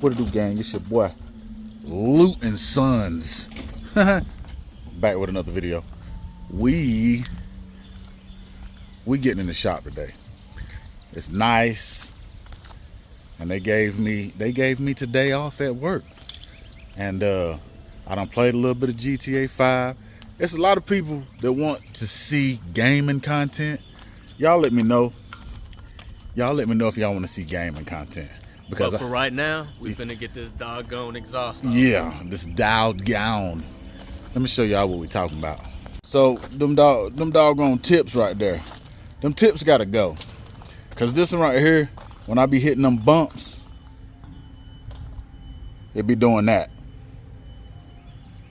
What it do, gang? It's your boy, Loot and Sons. Back with another video. We getting in the shop today. It's nice, and they gave me today off at work, and I done played a little bit of GTA 5. It's a lot of people that want to see gaming content. Y'all let me know. Y'all let me know if y'all want to see gaming content. Because but for right now, we finna get this doggone exhaust off. Yeah, this doggone. Let me show y'all what we talking about. So them doggone tips right there. Them tips gotta go. Cause this one right here, when I be hitting them bumps, it be doing that.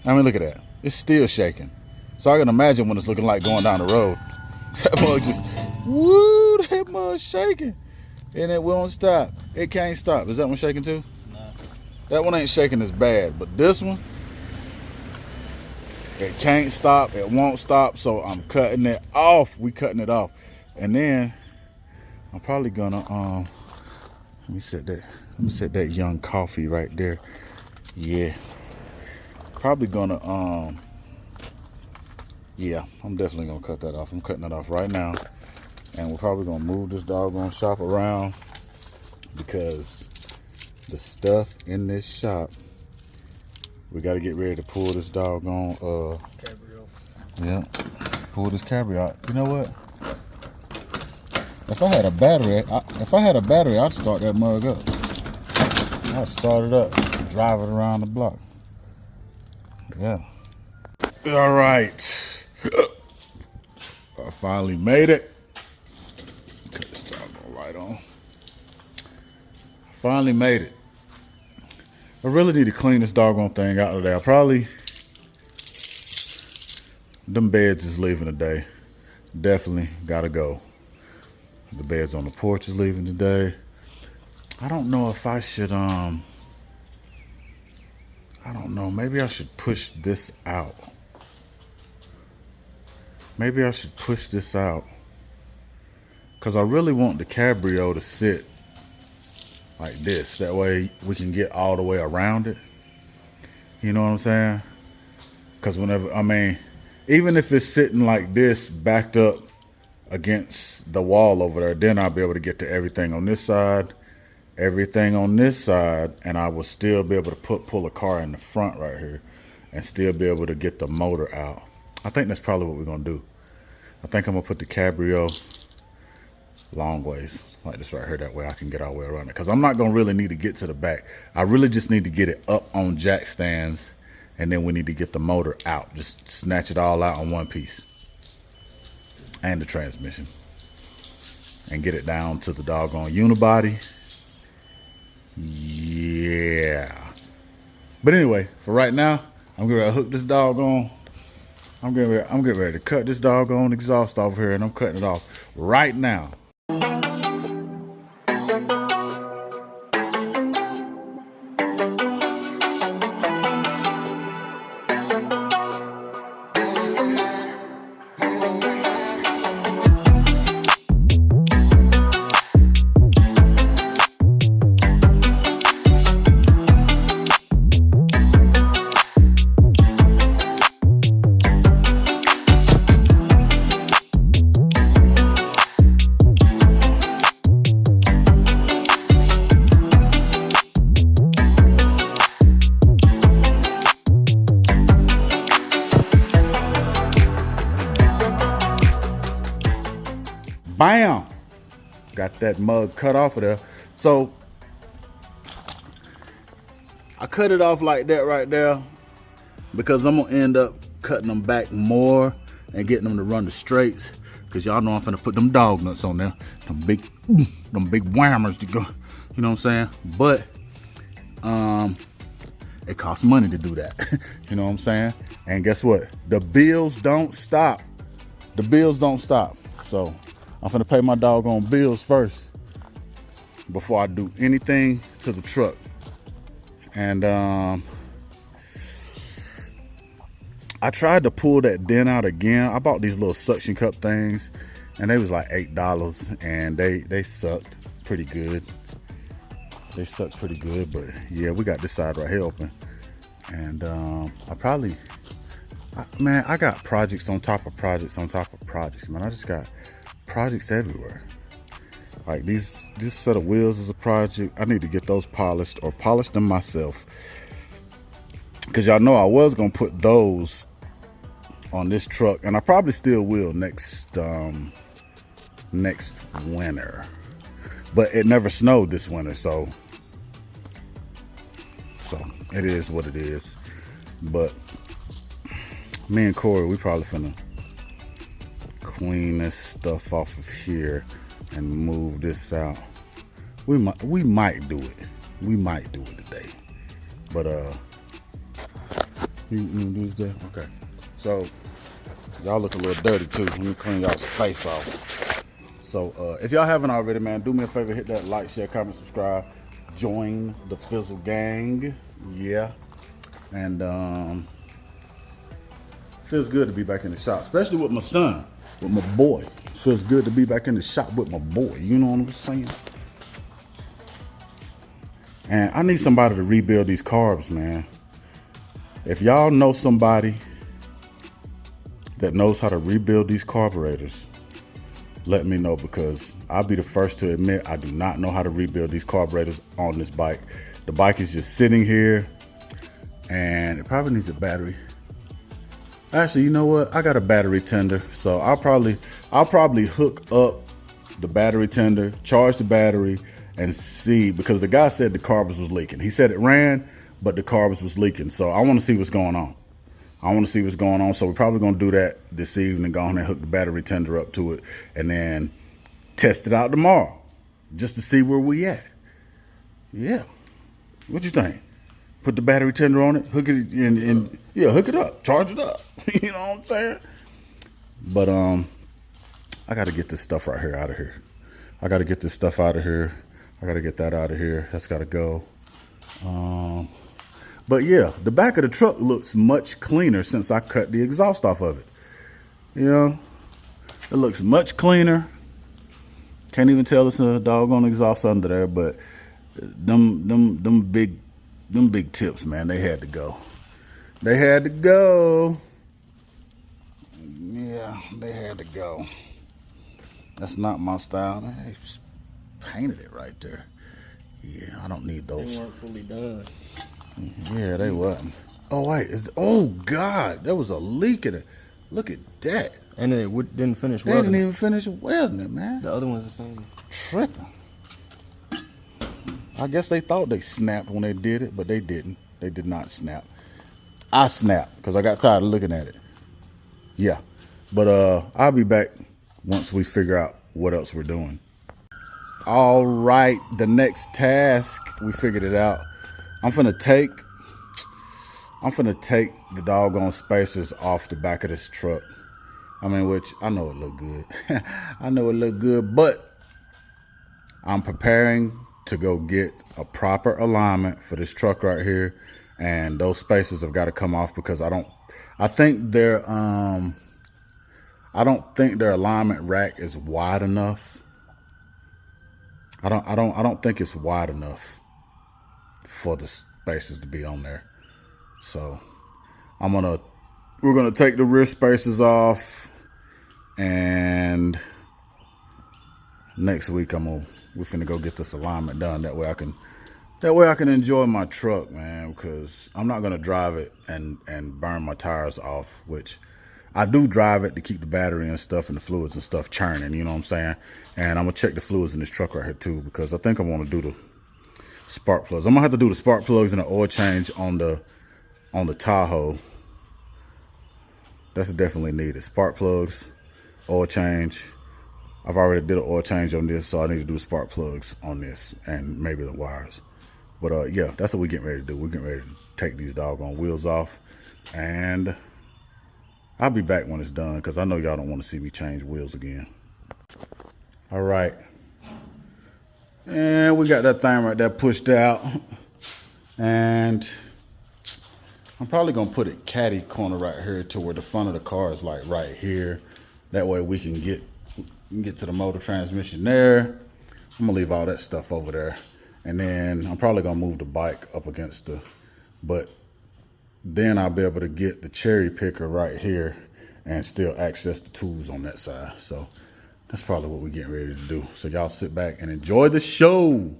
I mean, look at that. It's still shaking. So I can imagine what it's looking like going down the road. That mug just, woo, that mug shaking. And it won't stop. It can't stop. Is that one shaking too? No. That one ain't shaking as bad, but this one, it can't stop. It won't stop. So I'm cutting it off. We cutting it off. And then I'm probably gonna let me set that young coffee right there. Yeah. Probably gonna yeah, I'm definitely gonna cut that off. I'm cutting it off right now. And we're probably gonna move this doggone shop around because the stuff in this shop, we gotta get ready to pull this doggone Cabriolet. Yeah, pull this Cabriolet. You know what? If I had a battery, I'd start that mug up. I'd start it up, drive it around the block. Yeah. All right. I finally made it. Cut this doggone light on. Finally made it. I really need to clean this doggone thing out today. Them beds is leaving today. Definitely gotta go. The beds on the porch is leaving today. I don't know if I should, I don't know. Maybe I should push this out. Maybe I should push this out. Because I really want the Cabrio to sit like this. That way we can get all the way around it. You know what I'm saying? Because whenever, I mean, even if it's sitting like this, backed up against the wall over there, then I'll be able to get to everything on this side, everything on this side, and I will still be able to pull a car in the front right here and still be able to get the motor out. I think that's probably what we're gonna do. I think I'm gonna put the Cabrio long ways like this right here. That way I can get all the way around it. Cause I'm not gonna really need to get to the back. I really just need to get it up on jack stands, and then we need to get the motor out. Just snatch it all out on one piece. And the transmission. And get it down to the doggone unibody. Yeah. But anyway, for right now, I'm gonna hook this doggone. I'm getting ready to cut this doggone exhaust off here, and I'm cutting it off right now. Bam! Got that mug cut off of there. So I cut it off like that right there because I'm gonna end up cutting them back more and getting them to run the straights. Cause y'all know I'm finna put them dog nuts on there. Them big whammers to go. You know what I'm saying? But it costs money to do that. You know what I'm saying? And guess what? The bills don't stop. The bills don't stop. So I'm finna pay my doggone bills first before I do anything to the truck. And I tried to pull that dent out again. I bought these little suction cup things, and they was like $8, and they sucked pretty good. They suck pretty good, but yeah, we got this side right here open. And man, I got projects on top of projects on top of projects, man. I just got projects everywhere. Like this set of wheels is a project. I need to get those polished or polish them myself. Cause y'all know I was gonna put those on this truck, and I probably still will next winter. But it never snowed this winter, so it is what it is. But me and Corey, we probably finna clean this stuff off of here and move this out. We might do it. We might do it today. But you do this there? Okay. So y'all look a little dirty too. Let me clean y'all's face off. So if y'all haven't already, man, do me a favor, hit that like, share, comment, subscribe, join the Fizzle gang. Yeah. And feels good to be back in the shop, especially with my son, with my boy. Feels good to be back in the shop with my boy. You know what I'm saying? And I need somebody to rebuild these carbs, man. If y'all know somebody that knows how to rebuild these carburetors, let me know, because I'll be the first to admit I do not know how to rebuild these carburetors on this bike. The bike is just sitting here and it probably needs a battery. Actually, you know what? I got a battery tender, so I'll probably hook up the battery tender, charge the battery, and see, because the guy said the carbs was leaking. He said it ran, but the carbs was leaking. So I want to see what's going on. So we're probably gonna do that this evening. Go on and hook the battery tender up to it, and then test it out tomorrow, just to see where we at. Yeah, what you think? Put the battery tender on it, hook it and yeah, hook it up, charge it up. You know what I'm saying? But I gotta get this stuff right here out of here. I gotta get this stuff out of here. I gotta get that out of here. That's gotta go. But yeah, the back of the truck looks much cleaner since I cut the exhaust off of it. You know, it looks much cleaner. Can't even tell it's a doggone exhaust under there, but them big tips, man, they had to go. They had to go. Yeah, they had to go. That's not my style. They just painted it right there. Yeah, I don't need those. They weren't fully done. Yeah, they wasn't. Oh wait, oh God, there was a leak in it. Look at that. And it didn't finish They welding. didn't even finish welding it, man. The other one's the same. Tripping. I guess they thought they snapped when they did it, but they didn't. They did not snap. I snapped because I got tired of looking at it. Yeah, but I'll be back once we figure out what else we're doing. All right, the next task, we figured it out. I'm finna take the doggone spacers off the back of this truck. I mean, which I know it look good. I know it look good, but I'm preparing to go get a proper alignment for this truck right here, and those spacers have got to come off because I don't think their alignment rack is wide enough. I don't think it's wide enough for the spacers to be on there. So we're gonna take the rear spacers off, and next week we're finna go get this alignment done. That way I can enjoy my truck, man, because I'm not gonna drive it and burn my tires off, which I do drive it to keep the battery and stuff and the fluids and stuff churning, you know what I'm saying? And I'm gonna check the fluids in this truck right here too, because I think I want to do the spark plugs. I'm gonna have to do the spark plugs and the oil change on the Tahoe. That's definitely needed. Spark plugs, oil change. I've already did an oil change on this, so I need to do spark plugs on this and maybe the wires. But yeah, that's what we're getting ready to do. We're getting ready to take these doggone wheels off, and I'll be back when it's done, because I know y'all don't want to see me change wheels again. All right. And we got that thing right there pushed out. And I'm probably going to put it catty corner right here to where the front of the car is like right here. That way we can get to the motor transmission there. I'm going to leave all that stuff over there. And then I'm probably gonna move the bike up against but then I'll be able to get the cherry picker right here and still access the tools on that side. So that's probably what we're getting ready to do. So y'all sit back and enjoy the show.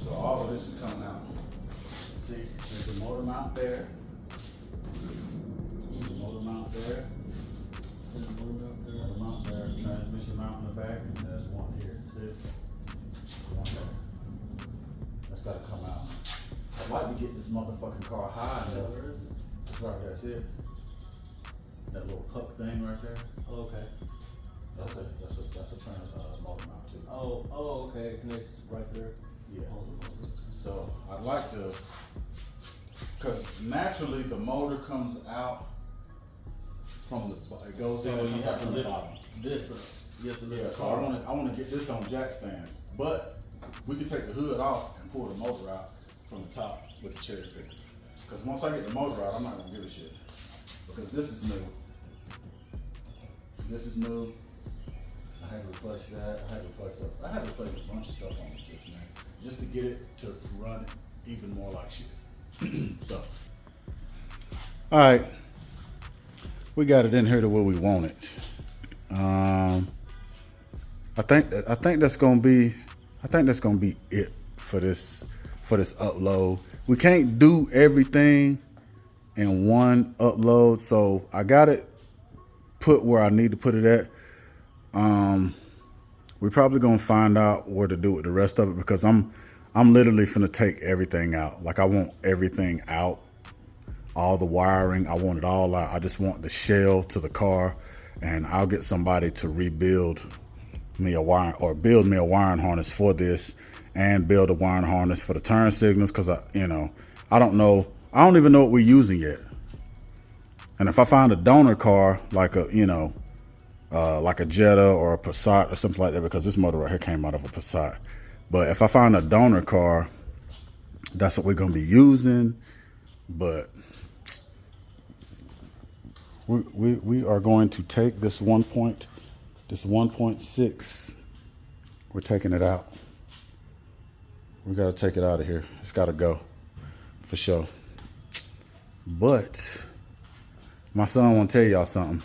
So all of this is coming out. See, there's the motor mount there. The motor mount there. Motor mount there. Transmission mount in the back, and there's one here. See? One there. That's gotta come out. I'd like to get this motherfucking car high enough. It's right there, see it? That little puck thing right there. Oh, okay. That's a motor mount too. Oh, okay. It connects right there. Yeah. So I'd like to, because naturally the motor comes out from it goes in and comes out from the bottom. This up. You have to lift the So car. I want to get this on jack stands, but we can take the hood off and pull the motor out from the top with the cherry picker. Because once I get the motor out, I'm not gonna give a shit. Because this is new. This is new. I had to replace that. I had to replace a bunch of stuff on this bitch, man, just to get it to run even more like shit. So, all right, we got it in here to where we want it. I think that's gonna be it for this upload. We can't do everything in one upload, so I got it put where I need to put it at. We're probably gonna find out where to do with the rest of it, because I'm literally finna take everything out. Like, I want everything out, all the wiring. I want it all out. I just want the shell to the car, and I'll get somebody to rebuild me a wire, or build me a wiring harness for this, and build a wiring harness for the turn signals, because I don't know. I don't even know what we're using yet. And if I find a donor car, like a Jetta or a Passat or something like that, because this motor right here came out of a Passat. But if I find a donor car, that's what we're gonna be using. But we are going to take this 1.6. We're taking it out. We gotta take it out of here. It's gotta go, for sure. But my son wanna tell y'all something.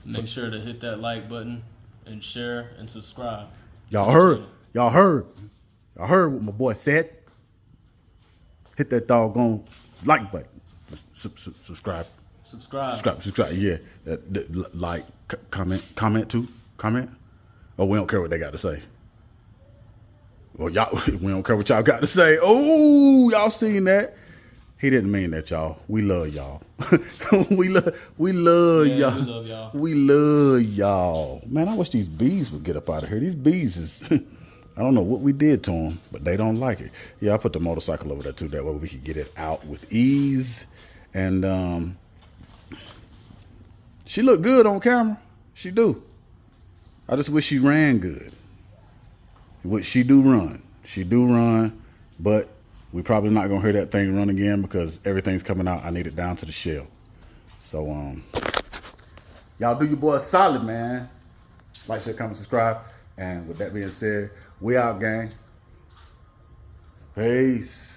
Make sure to hit that like button and share and subscribe. Y'all heard what my boy said. Hit that doggone like button. Subscribe. Yeah. Like, comment too. Oh, we don't care what they got to say. Well, y'all, we don't care what y'all got to say. Oh, y'all seen that? He didn't mean that, y'all. We love y'all. we love y'all. We love y'all. We love y'all. Man, I wish these bees would get up out of here. These bees is, I don't know what we did to them, but they don't like it. Yeah, I put the motorcycle over there too. That way we could get it out with ease. And she looked good on camera. She do. I just wish she ran good. What she do run. But we probably not gonna hear that thing run again, because everything's coming out. I need it down to the shell. So y'all do your boy a solid, man. Like, share, comment, subscribe. And with that being said, we out, gang. Peace.